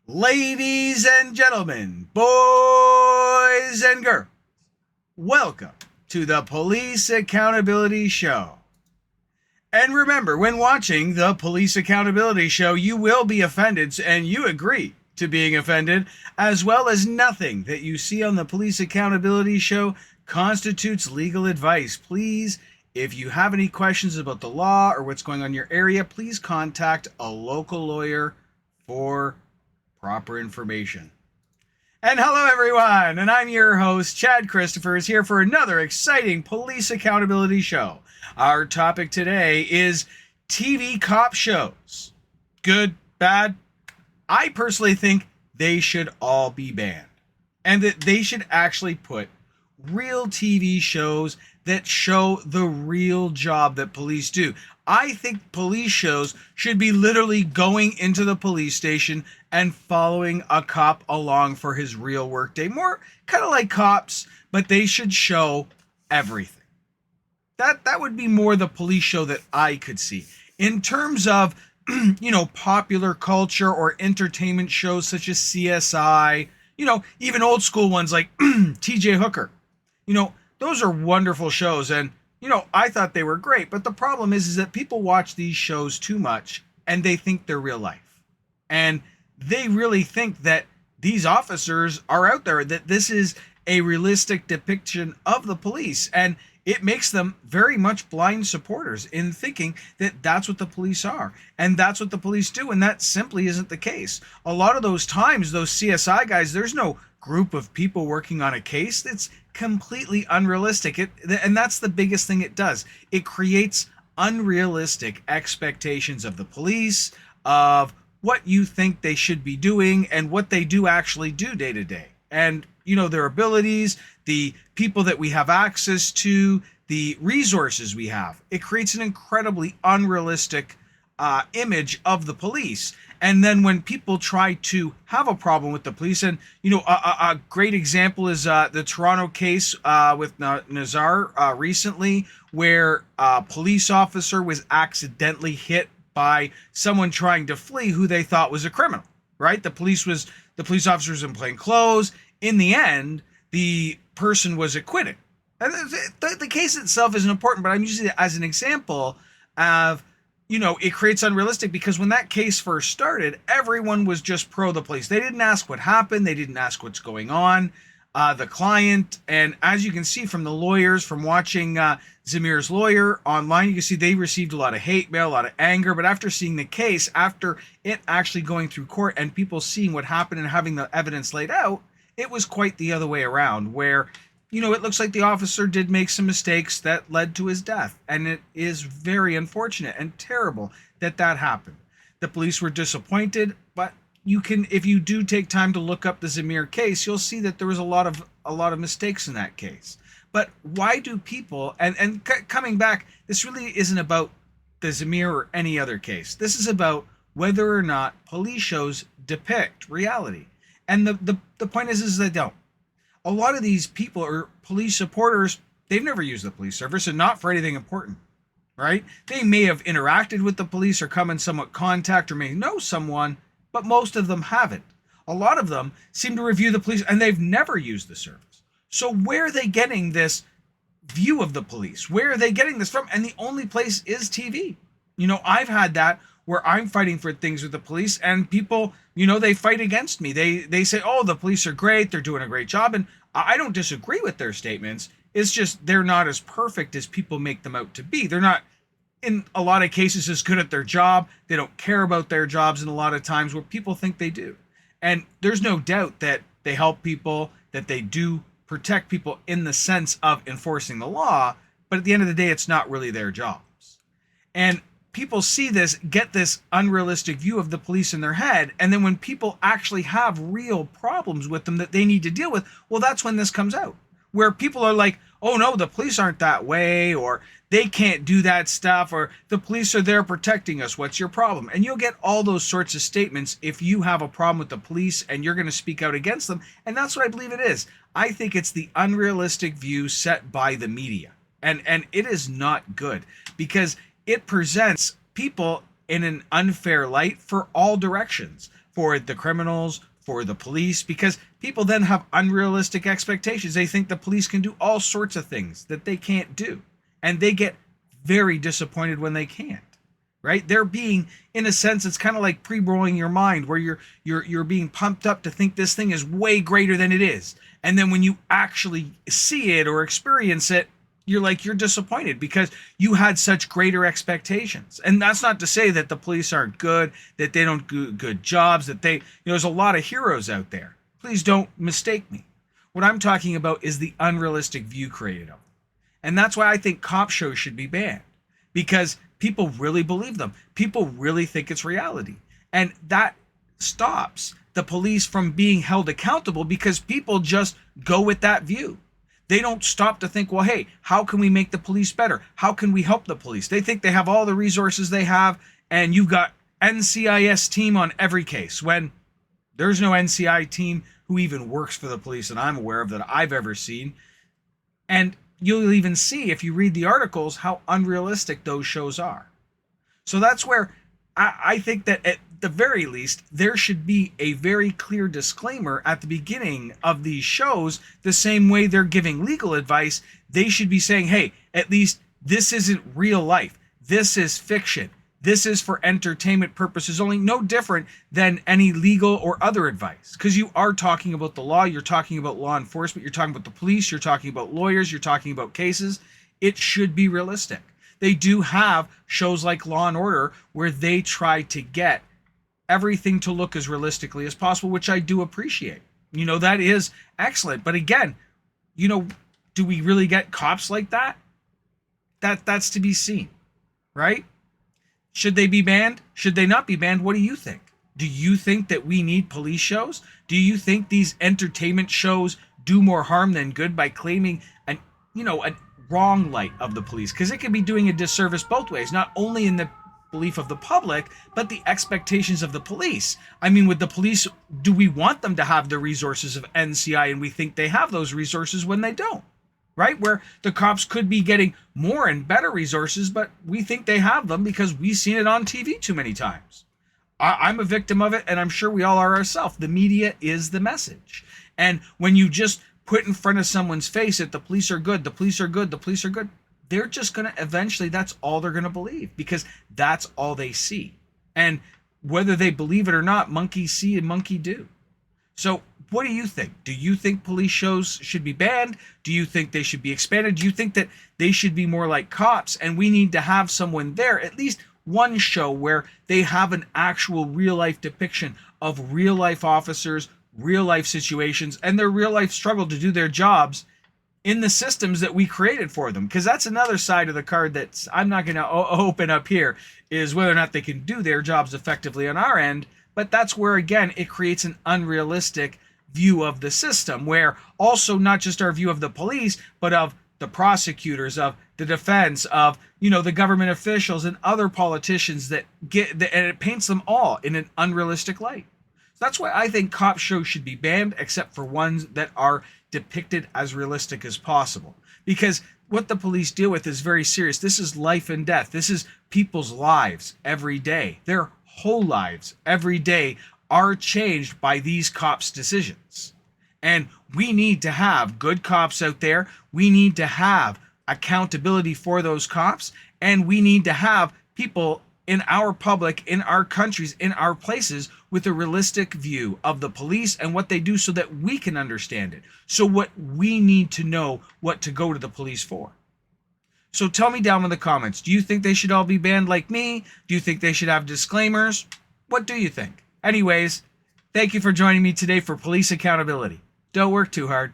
Ladies and gentlemen, boys and girls, welcome to the Police Accountability Show. And remember, when watching the Police Accountability Show, you will be offended and you agree to being offended, as well as nothing that you see on the Police Accountability Show constitutes legal advice. Please, if you have any questions about the law or what's going on in your area, please contact a local lawyer for proper information. And hello, everyone, and I'm your host, Chad Christopher, is here for another exciting Police Accountability Show. Our topic today is TV cop shows. Good, bad? I personally think they should all be banned, and that they should actually put real TV shows that show the real job that police do. I think police shows should be literally going into the police station and following a cop along for his real workday. More kind of like Cops, but they should show everything. That would be more the police show that I could see. In terms of, popular culture or entertainment shows such as CSI, even old school ones like TJ Hooker. Those are wonderful shows, and I thought they were great, but the problem is that people watch these shows too much and they think they're real life. And they really think that these officers are out there, that this is a realistic depiction of the police, and it makes them very much blind supporters in thinking that that's what the police are and that's what the police do, and that simply isn't the case. A lot of those times, those CSI guys, there's no group of people working on a case. That's completely unrealistic. And that's the biggest thing it does. It creates unrealistic expectations of the police, of what you think they should be doing and what they do actually do day to day. And, their abilities, the people that we have access to, the resources we have. It creates an incredibly unrealistic image of the police. And then when people try to have a problem with the police, and a great example is the Toronto case with Nazar recently, where a police officer was accidentally hit by someone trying to flee who they thought was a criminal. Right? The police officer was in plain clothes. In the end, the person was acquitted. And the case itself isn't important, but I'm using it as an example of, it creates unrealistic, because when that case first started, everyone was just pro the police. They didn't ask what happened. They didn't ask what's going on. The client, and as you can see from the lawyers, from watching Zamir's lawyer online, you can see they received a lot of hate mail, a lot of anger. But after seeing the case, after it actually going through court and people seeing what happened and having the evidence laid out, it was quite the other way around, where it looks like the officer did make some mistakes that led to his death. And it is very unfortunate and terrible that happened. The police were disappointed, but if you do take time to look up the Zamir case, you'll see that there was a lot of mistakes in that case. But why do people, and coming back, this really isn't about the Zamir or any other case. This is about whether or not police shows depict reality. And the point is they don't. A lot of these people are police supporters. They've never used the police service, and not for anything important, right? They may have interacted with the police or come in somewhat contact or may know someone, but most of them haven't. A lot of them seem to review the police and they've never used the service. So where are they getting this view of the police? Where are they getting this from? And the only place is TV. I've had that where I'm fighting for things with the police and people, they fight against me. They say, oh, the police are great. They're doing a great job. And I don't disagree with their statements. It's just they're not as perfect as people make them out to be. They're not, in a lot of cases, as good at their job. They don't care about their jobs in a lot of times where people think they do. And there's no doubt that they help people, that they do protect people in the sense of enforcing the law. But at the end of the day, it's not really their jobs. And people see this, get this unrealistic view of the police in their head, and then when people actually have real problems with them that they need to deal with, well, that's when this comes out. Where people are like, oh no, the police aren't that way, or they can't do that stuff, or the police are there protecting us, what's your problem? And you'll get all those sorts of statements if you have a problem with the police and you're going to speak out against them, and that's what I believe it is. I think it's the unrealistic view set by the media, and it is not good, because it presents people in an unfair light for all directions. for the criminals, for the police, because people then have unrealistic expectations. They think the police can do all sorts of things that they can't do, and they get very disappointed when they can't. Right? They're being, in a sense, it's kind of like pre-rolling your mind, where you're being pumped up to think this thing is way greater than it is, and then when you actually see it or experience it, you're disappointed because you had such greater expectations. And that's not to say that the police aren't good, that they don't do good jobs, that there's a lot of heroes out there. Please don't mistake me. What I'm talking about is the unrealistic view created of them. And that's why I think cop shows should be banned, because people really believe them. People really think it's reality. And that stops the police from being held accountable because people just go with that view. They don't stop to think, well, hey, how can we make the police better? How can we help the police? They think they have all the resources they have, and you've got NCIS team on every case, when there's no NCI team who even works for the police that I'm aware of, that I've ever seen. And you'll even see, if you read the articles, how unrealistic those shows are. So that's where I think that at the very least, there should be a very clear disclaimer at the beginning of these shows. The same way they're giving legal advice, they should be saying, hey, at least this isn't real life. This is fiction. This is for entertainment purposes only, no different than any legal or other advice. Because you are talking about the law, you're talking about law enforcement, you're talking about the police, you're talking about lawyers, you're talking about cases. It should be realistic. They do have shows like Law and Order where they try to get everything to look as realistically as possible, which I do appreciate. That is excellent. But again, do we really get cops like that? That's to be seen, right? Should they be banned? Should they not be banned? What do you think? Do you think that we need police shows? Do you think these entertainment shows do more harm than good by claiming a wrong light of the police? Because it can be doing a disservice both ways, not only in the belief of the public, but the expectations of the police. I mean, with the police, do we want them to have the resources of NCI, and we think they have those resources when they don't? Right? Where the cops could be getting more and better resources, but we think they have them because we've seen it on TV too many times. I'm a victim of it, and I'm sure we all are ourselves. The media is the message. And when you just put in front of someone's face that the police are good, the police are good, the police are good, they're just going to eventually, that's all they're going to believe, because that's all they see. And whether they believe it or not, monkey see and monkey do. So what do you think? Do you think police shows should be banned? Do you think they should be expanded? Do you think that they should be more like cops, and we need to have someone there, at least one show where they have an actual real life depiction of real life officers, real life situations, and their real life struggle to do their jobs in the systems that we created for them? Because that's another side of the card that I'm not going to open up here, is whether or not they can do their jobs effectively on our end. But that's where, again, it creates an unrealistic view of the system, where also not just our view of the police, but of the prosecutors, of the defense, of the government officials and other politicians, and it paints them all in an unrealistic light. So that's why I think cop shows should be banned, except for ones that are depicted as realistic as possible. Because what the police deal with is very serious. This is life and death. This is people's lives every day. Their whole lives every day are changed by these cops' decisions. And we need to have good cops out there. We need to have accountability for those cops. And we need to have people in our public, in our countries, in our places, with a realistic view of the police and what they do, so that we can understand it. So what we need to know what to go to the police for. So tell me down in the comments, do you think they should all be banned like me? Do you think they should have disclaimers? What do you think? Anyways, thank you for joining me today for Police Accountability. Don't work too hard.